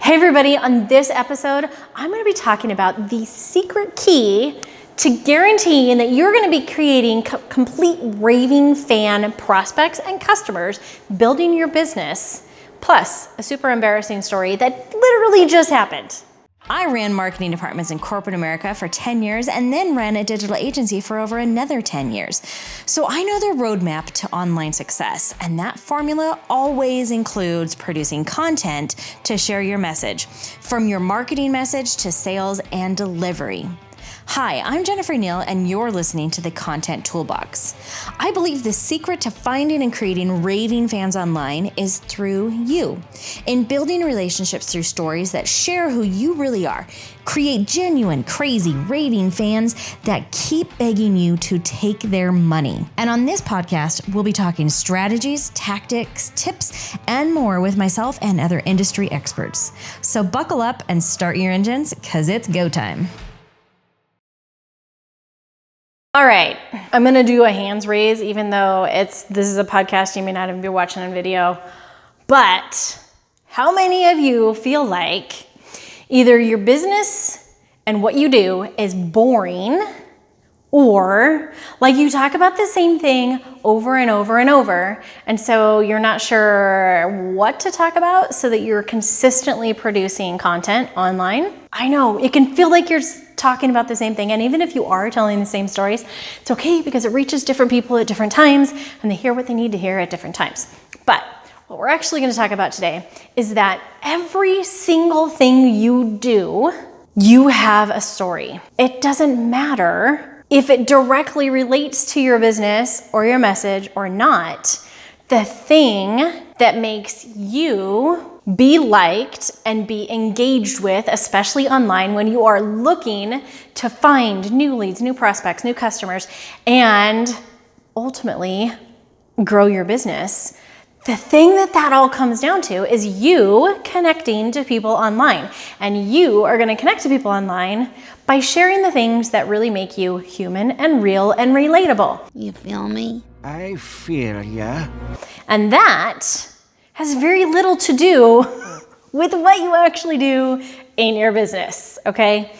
Hey everybody, on this episode, I'm gonna be talking about the secret key to guaranteeing that you're gonna be creating complete raving fan prospects and customers, building your business, plus a super embarrassing story that literally just happened. I ran marketing departments in corporate America for 10 years and then ran a digital agency for over another 10 years. So I know the roadmap to online success, and that formula always includes producing content to share your message, from your marketing message to sales and delivery. Hi, I'm Jennifer Neal, and you're listening to the Content Toolbox. I believe the secret to finding and creating raving fans online is through you. In building relationships through stories that share who you really are, create genuine, crazy, raving fans that keep begging you to take their money. And on this podcast, we'll be talking strategies, tactics, tips, and more with myself and other industry experts. So buckle up and start your engines, because it's go time. All right, I'm gonna do a hands raise, even though this is a podcast, you may not even be watching on video. But how many of you feel like either your business and what you do is boring, or like you talk about the same thing over and over and over, and so you're not sure what to talk about so that you're consistently producing content online? I know, it can feel like you're talking about the same thing, and even if you are telling the same stories, it's okay because it reaches different people at different times and they hear what they need to hear at different times. But what we're actually going to talk about today is that every single thing you do, you have a story. It doesn't matter if it directly relates to your business or your message or not. The thing that makes you be liked and be engaged with, especially online when you are looking to find new leads, new prospects, new customers, and ultimately grow your business. The thing that all comes down to is you connecting to people online. And you are going to connect to people online by sharing the things that really make you human and real and relatable. You feel me? I feel ya. And that has very little to do with what you actually do in your business, okay?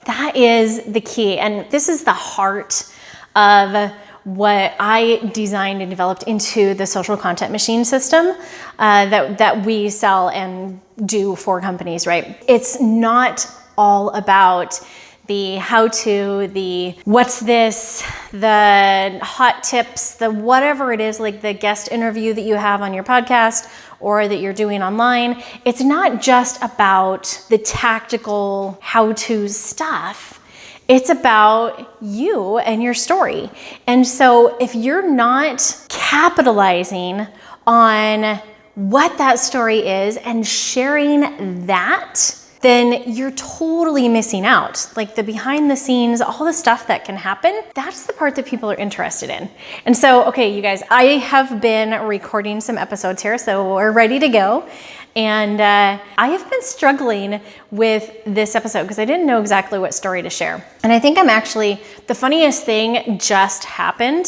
That is the key. And this is the heart of what I designed and developed into the social content machine system that we sell and do for companies, right? It's not all about the how-to, the what's this, the hot tips, the whatever it is, like the guest interview that you have on your podcast or that you're doing online. It's not just about the tactical how-to stuff. It's about you and your story. And so if you're not capitalizing on what that story is and sharing that, then you're totally missing out. Like the behind the scenes, all the stuff that can happen, that's the part that people are interested in. And so, okay, you guys, I have been recording some episodes here, so we're ready to go. And I have been struggling with this episode because I didn't know exactly what story to share. And I think the funniest thing just happened.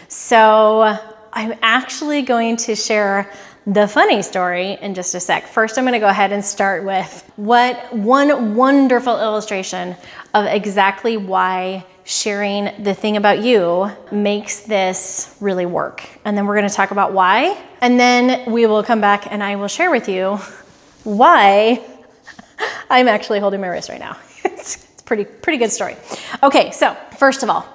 So I'm actually going to share the funny story in just a sec. First, I'm gonna go ahead and start with one wonderful illustration of exactly why sharing the thing about you makes this really work. And then we're gonna talk about why, and then we will come back and I will share with you why I'm actually holding my wrist right now. It's pretty good story. Okay, so first of all,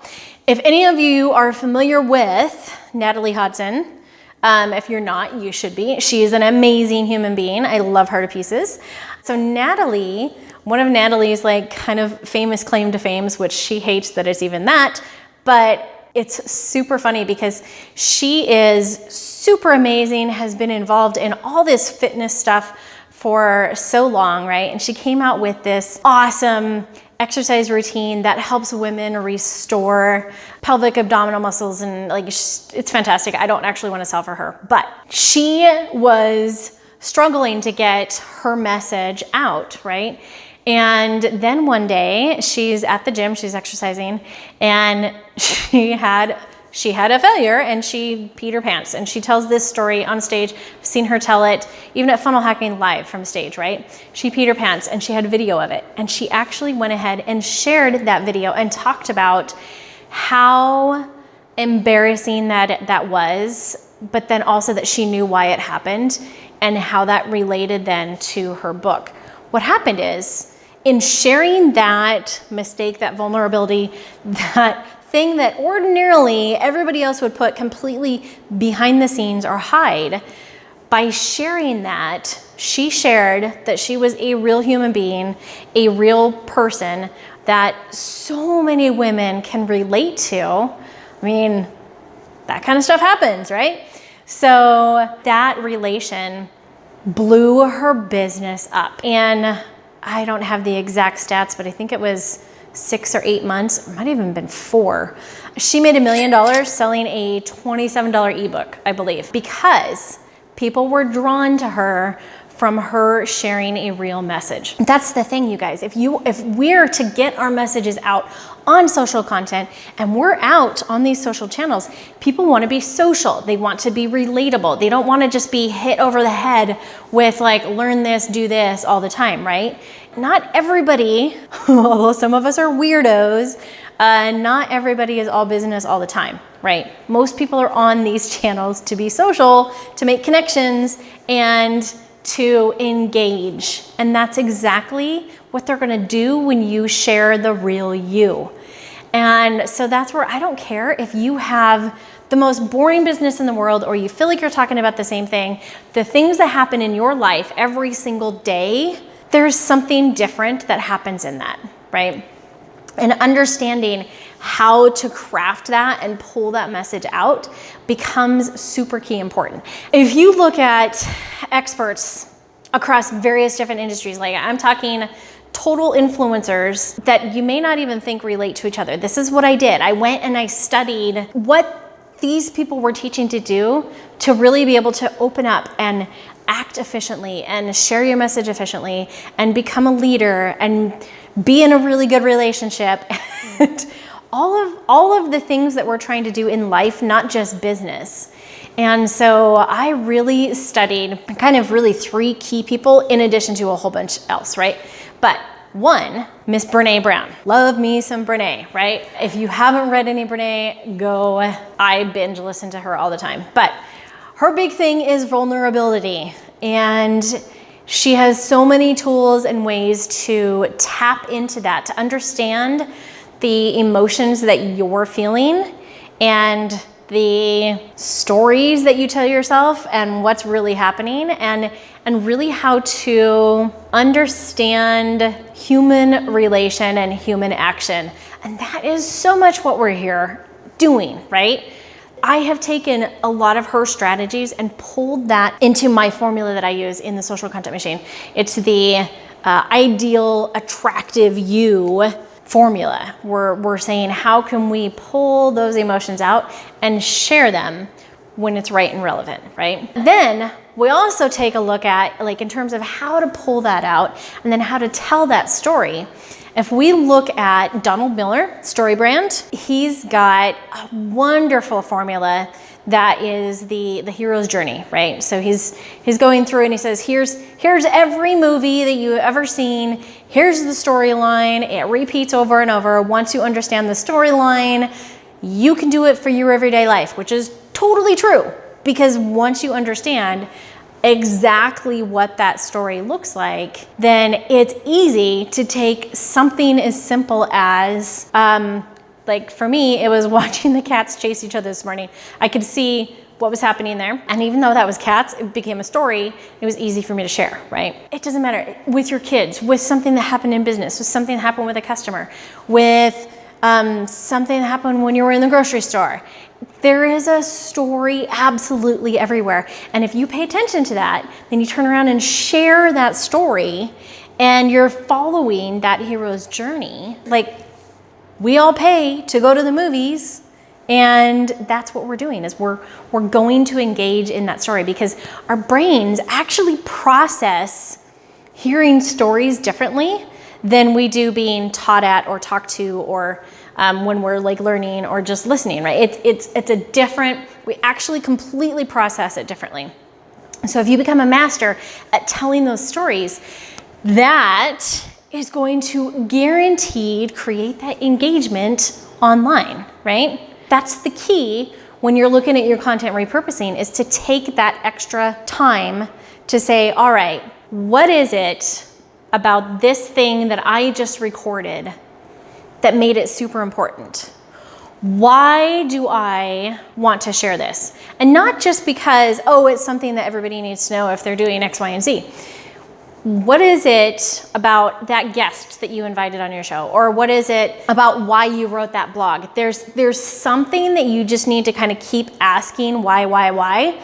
if any of you are familiar with Natalie Hudson, if you're not, you should be. She is an amazing human being. I love her to pieces. So Natalie, one of Natalie's like kind of famous claim to fame, which she hates that it's even that, but it's super funny because she is super amazing, has been involved in all this fitness stuff for so long, right? And she came out with this awesome exercise routine that helps women restore pelvic abdominal muscles, and like it's fantastic. I don't actually want to sell for her, but she was struggling to get her message out, right? And then one day she's at the gym, she's exercising, and she had she had a failure and she peed her pants. And she tells this story on stage. I've seen her tell it even at Funnel Hacking Live from stage, right? She peed her pants and she had a video of it. And she actually went ahead and shared that video and talked about how embarrassing that was, but then also that she knew why it happened and how that related then to her book. What happened is, in sharing that mistake, that vulnerability, that thing that ordinarily everybody else would put completely behind the scenes or hide, by sharing that, she shared that she was a real human being, a real person that so many women can relate to. I mean, that kind of stuff happens, right? So that relation blew her business up. And I don't have the exact stats, but I think it was 6 or 8 months, it might have even been 4. She made $1 million selling a $27 ebook, I believe, because people were drawn to her from her sharing a real message. That's the thing, you guys. If we're to get our messages out on social content and we're out on these social channels, people want to be social. They want to be relatable. They don't want to just be hit over the head with like, learn this, do this all the time, right? Not everybody, although some of us are weirdos, not everybody is all business all the time, right? Most people are on these channels to be social, to make connections, and to engage. And that's exactly what they're gonna do when you share the real you. And so that's where I don't care if you have the most boring business in the world or you feel like you're talking about the same thing. The things that happen in your life every single day, there's something different that happens in that, right? And understanding how to craft that and pull that message out becomes super key important. If you look at experts across various different industries, like I'm talking total influencers that you may not even think relate to each other. This is what I did. I went and I studied what these people were teaching to do to really be able to open up and act efficiently and share your message efficiently and become a leader and be in a really good relationship and all of the things that we're trying to do in life, not just business. And so I really studied kind of really 3 key people in addition to a whole bunch else, right? But one, Miss Brene Brown. Love me some Brene, right? If you haven't read any Brene, go. I binge listen to her all the time. But her big thing is vulnerability. And she has so many tools and ways to tap into that, to understand the emotions that you're feeling and the stories that you tell yourself and what's really happening, and really how to understand human relation and human action. And that is so much what we're here doing, right? I have taken a lot of her strategies and pulled that into my formula that I use in the Social Content Machine. It's the ideal, attractive you formula. We're saying, how can we pull those emotions out and share them when it's right and relevant, right? Then we also take a look at, like, in terms of how to pull that out and then how to tell that story. If we look at Donald Miller, Story Brand, he's got a wonderful formula that is the hero's journey, right? So he's going through and he says, here's every movie that you've ever seen. Here's the storyline. It repeats over and over. Once you understand the storyline, you can do it for your everyday life, which is totally true, because once you understand exactly what that story looks like, then it's easy to take something as simple as, like for me, it was watching the cats chase each other this morning. I could see what was happening there. And even though that was cats, it became a story. It was easy for me to share, right? It doesn't matter with your kids, with something that happened in business, with something that happened with a customer, with something that happened when you were in the grocery store. There is a story absolutely everywhere. And if you pay attention to that, then you turn around and share that story and you're following that hero's journey. Like, we all pay to go to the movies, and that's what we're doing, is we're going to engage in that story, because our brains actually process hearing stories differently than we do being taught at or talked to or when we're like learning or just listening, right? It's a different, we actually completely process it differently. So if you become a master at telling those stories, that is going to guaranteed create that engagement online, right? That's the key when you're looking at your content repurposing, is to take that extra time to say, all right, what is it about this thing that I just recorded that made it super important? Why do I want to share this? And not just because, oh, it's something that everybody needs to know if they're doing X, Y, and Z. What is it about that guest that you invited on your show? Or what is it about why you wrote that blog? There's something that you just need to kind of keep asking why,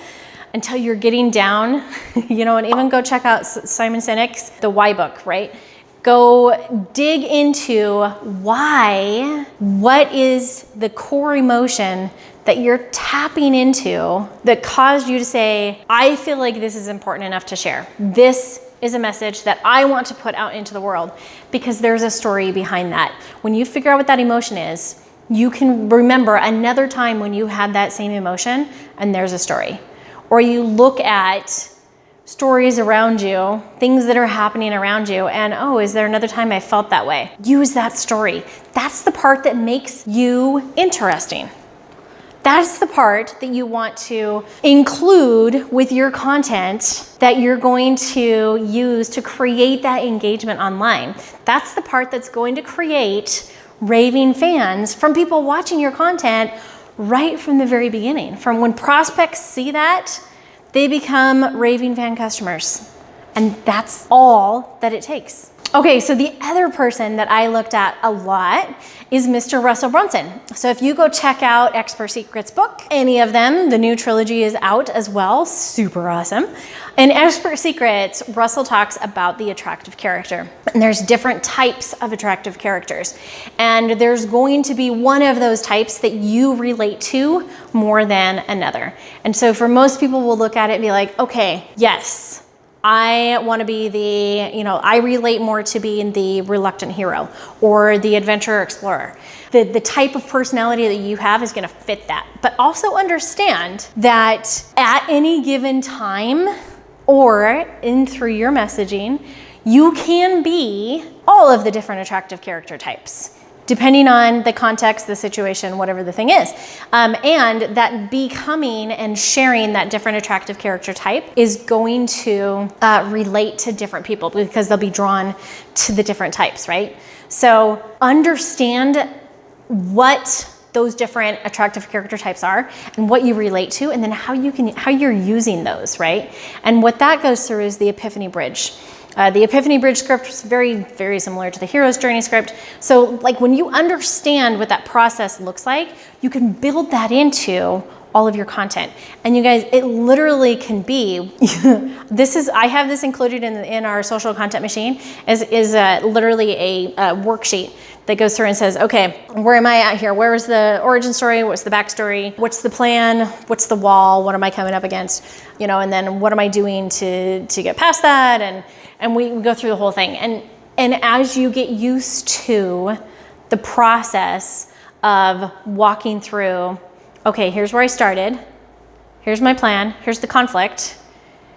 until you're getting down, you know, and even go check out Simon Sinek's The Why book, right? Go dig into why, what is the core emotion that you're tapping into that caused you to say, I feel like this is important enough to share. This is a message that I want to put out into the world, because there's a story behind that. When you figure out what that emotion is, you can remember another time when you had that same emotion and there's a story. Or you look at stories around you, things that are happening around you, and oh, is there another time I felt that way? Use that story. That's the part that makes you interesting. That's the part that you want to include with your content that you're going to use to create that engagement online. That's the part that's going to create raving fans from people watching your content right from the very beginning. From when prospects see that, they become raving fan customers. And that's all that it takes. Okay, so the other person that I looked at a lot is Mr. Russell Brunson. So if you go check out Expert Secrets book, any of them, the new trilogy is out as well, super awesome. In Expert Secrets, Russell talks about the attractive character. And there's different types of attractive characters. And there's going to be one of those types that you relate to more than another. And so for most people, we'll look at it and be like, okay, yes, I want to be I relate more to being the reluctant hero or the adventurer explorer. The type of personality that you have is going to fit that. But also understand that at any given time or through your messaging, you can be all of the different attractive character types, depending on the context, the situation, whatever the thing is. And that becoming and sharing that different attractive character type is going to relate to different people, because they'll be drawn to the different types, right? So understand what those different attractive character types are and what you relate to, and then how you're using those, right? And what that goes through is the Epiphany Bridge. The Epiphany Bridge script is very, very similar to the Hero's Journey script. So like when you understand what that process looks like, you can build that into all of your content. And you guys, it literally can be, I have this included in our social content machine, is literally a worksheet that goes through and says, okay, where am I at here? Where is the origin story? What's the backstory? What's the plan? What's the wall? What am I coming up against? And then what am I doing to get past that? And we go through the whole thing. And as you get used to the process of walking through, okay, here's where I started. Here's my plan. Here's the conflict.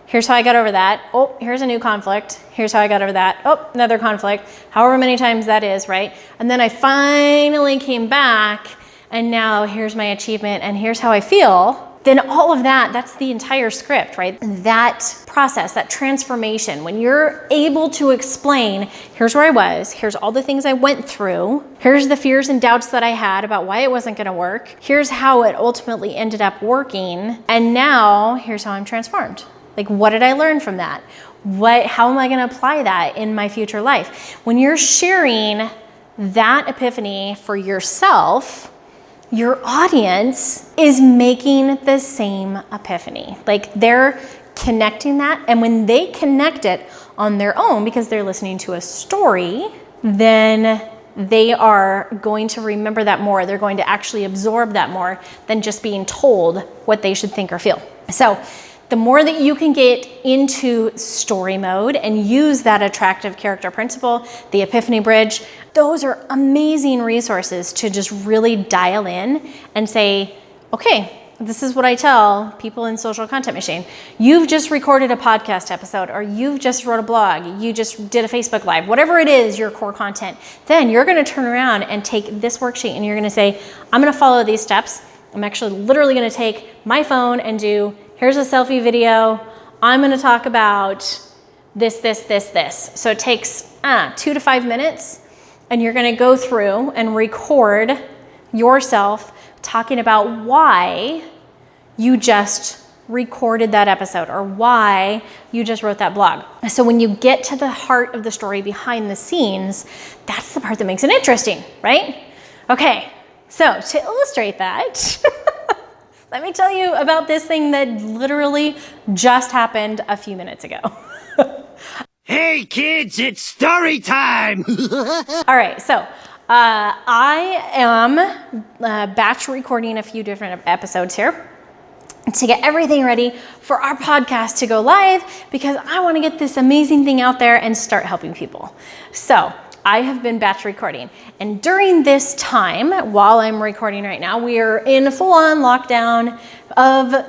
Here's how I got over that. Oh, here's a new conflict. Here's how I got over that. Oh, another conflict. However many times that is, right? And then I finally came back, and now here's my achievement, and here's how I feel. Then all of that's the entire script, right? That process, that transformation, when you're able to explain, here's where I was, here's all the things I went through, here's the fears and doubts that I had about why it wasn't gonna work, here's how it ultimately ended up working, and now here's how I'm transformed. Like, what did I learn from that? How am I gonna apply that in my future life? When you're sharing that epiphany for yourself, your audience is making the same epiphany. Like, they're connecting that, and when they connect it on their own because they're listening to a story, then they are going to remember that more. They're going to actually absorb that more than just being told what they should think or feel. So The more that you can get into story mode and use that attractive character principle, the epiphany bridge, those are amazing resources to just really dial in and say, okay, this is what I tell people in Social Content Machine. You've just recorded a podcast episode, or you've just wrote a blog, you just did a Facebook Live, whatever it is, your core content. Then you're gonna turn around and take this worksheet and you're gonna say, I'm gonna follow these steps. I'm actually literally gonna take my phone and do, here's a selfie video. I'm gonna talk about this. So it takes 2 to 5 minutes, and you're gonna go through and record yourself talking about why you just recorded that episode or why you just wrote that blog. So when you get to the heart of the story behind the scenes, that's the part that makes it interesting, right? Okay, so to illustrate that, let me tell you about this thing that literally just happened a few minutes ago. Hey kids, it's story time! All right, so I am batch recording a few different episodes here to get everything ready for our podcast to go live, because I want to get this amazing thing out there and start helping people. So I have been batch recording, and during this time, while I'm recording right now, we are in full-on lockdown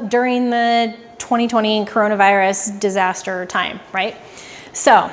during the 2020 coronavirus disaster time, right? So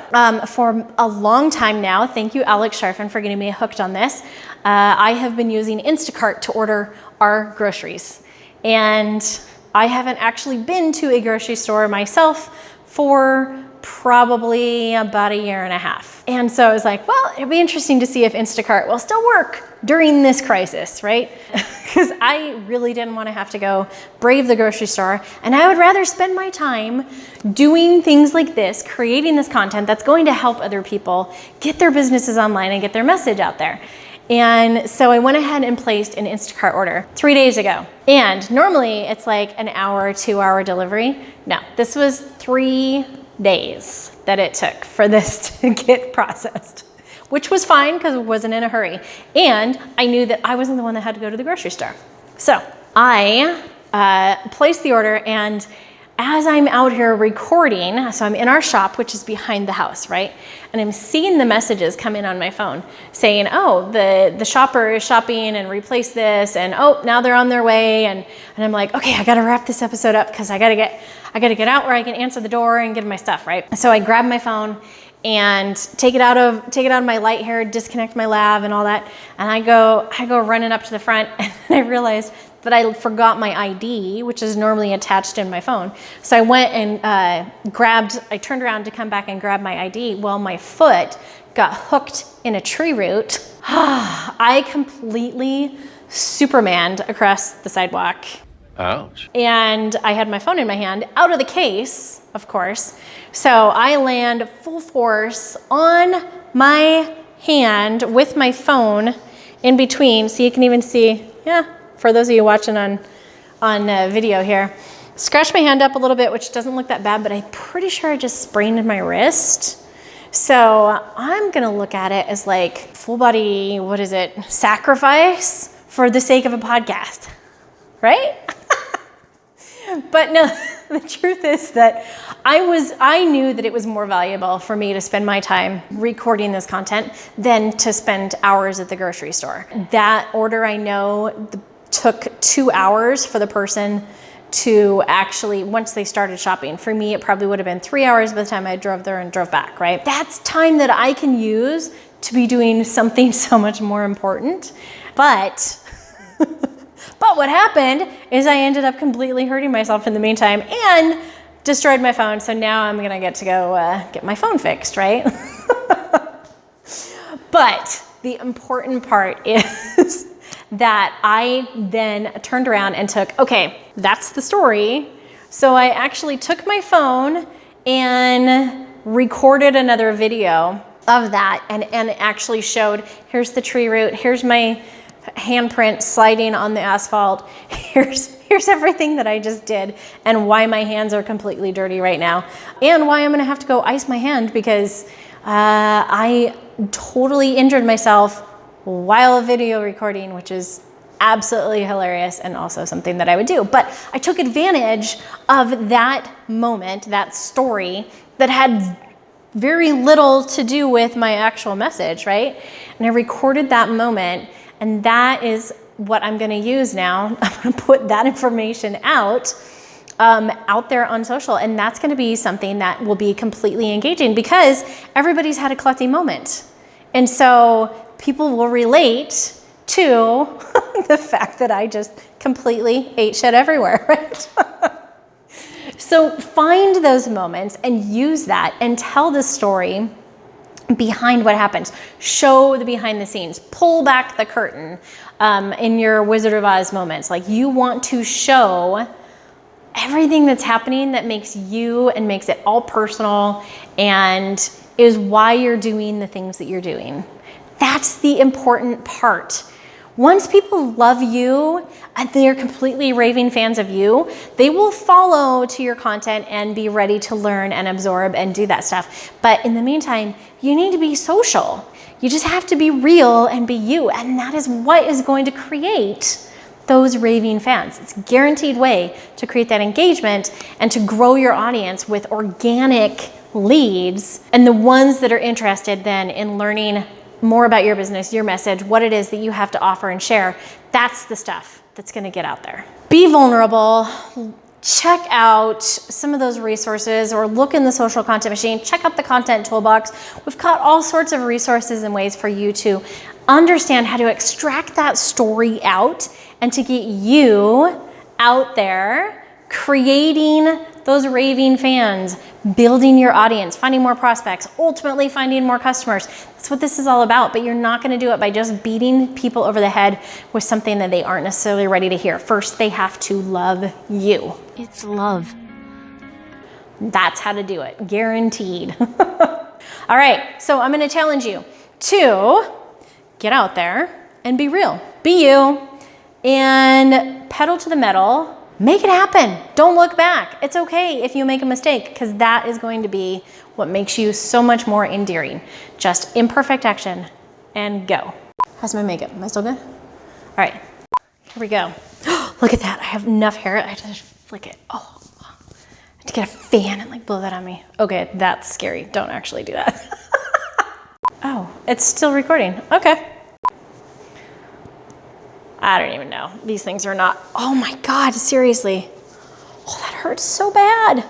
for a long time now, thank you, Alex Sharfin, for getting me hooked on this. I have been using Instacart to order our groceries. And I haven't actually been to a grocery store myself for probably about 1.5 years. And so I was like, well, it'd be interesting to see if Instacart will still work during this crisis, right? Because I really didn't want to have to go brave the grocery store. And I would rather spend my time doing things like this, creating this content that's going to help other people get their businesses online and get their message out there. And so I went ahead and placed an Instacart order 3 days ago. And normally it's like an hour, 2-hour delivery. No, this was 3 days that it took for this to get processed, which was fine because I wasn't in a hurry. And I knew that I wasn't the one that had to go to the grocery store. So I placed the order, and as I'm out here recording, so I'm in our shop, which is behind the house, right? And I'm seeing the messages come in on my phone saying, oh, the shopper is shopping and replaced this, and oh, now they're on their way. And I'm like, okay, I gotta wrap this episode up because I gotta get out where I can answer the door and get my stuff, right? So I grab my phone and take it out of my light here, disconnect my lav and all that. And I go running up to the front, and I realized that I forgot my ID, which is normally attached in my phone. So I went and I turned around to come back and grab my ID. Well, my foot got hooked in a tree root. I completely Supermaned across the sidewalk. Ouch. And I had my phone in my hand, out of the case, of course. So I land full force on my hand with my phone in between. So you can even see, for those of you watching on video here, scratched my hand up a little bit, which doesn't look that bad, but I'm pretty sure I just sprained my wrist. So I'm gonna look at it as like full body, sacrifice for the sake of a podcast, right? But no, the truth is that I knew that it was more valuable for me to spend my time recording this content than to spend hours at the grocery store. That order, I know, took 2 hours for the person to actually, once they started shopping. For me, it probably would have been 3 hours by the time I drove there and drove back, right? That's time that I can use to be doing something so much more important. But what happened is I ended up completely hurting myself in the meantime and destroyed my phone. So now I'm gonna get to go get my phone fixed, right? But the important part is that I then turned around and took, okay, that's the story. So I actually took my phone and recorded another video of that and actually showed, here's the tree root, here's my handprint sliding on the asphalt, here's everything that I just did and why my hands are completely dirty right now and why I'm gonna have to go ice my hand because I totally injured myself while video recording, which is absolutely hilarious and also something that I would do. But I took advantage of that moment, that story that had very little to do with my actual message, right? And I recorded that moment, and that is what I'm gonna use now. I'm gonna put that information out there on social, and that's gonna be something that will be completely engaging because everybody's had a klutzy moment. And so people will relate to the fact that I just completely ate shit everywhere, right? So find those moments and use that and tell the story behind what happens. Show the behind the scenes. Pull back the curtain in your Wizard of Oz moments. Like, you want to show everything that's happening that makes you and makes it all personal and is why you're doing the things that you're doing. That's the important part. Once people love you and they're completely raving fans of you, they will follow to your content and be ready to learn and absorb and do that stuff. But in the meantime, you need to be social. You just have to be real and be you. And that is what is going to create those raving fans. It's a guaranteed way to create that engagement and to grow your audience with organic leads and the ones that are interested then in learning more about your business, your message, what it is that you have to offer and share. That's the stuff that's gonna get out there. Be vulnerable. Check out some of those resources or look in the social content machine. Check out the content toolbox. We've got all sorts of resources and ways for you to understand how to extract that story out and to get you out there creating those raving fans, building your audience, finding more prospects, ultimately finding more customers. That's what this is all about, but you're not gonna do it by just beating people over the head with something that they aren't necessarily ready to hear. First, they have to love you. It's love. That's how to do it, guaranteed. All right, so I'm gonna challenge you to get out there and be real. Be you and pedal to the metal. Make it happen. Don't look back. It's okay if you make a mistake because that is going to be what makes you so much more endearing. Just imperfect action and go. How's my makeup? Am I still good? All right, here we go. Look at that. I have enough hair. I have to just flick it. Oh, I have to get a fan and like blow that on me. Okay, that's scary. Don't actually do that. Oh, it's still recording. Okay. I don't even know. These things are not, oh my God, seriously. Oh, that hurts so bad.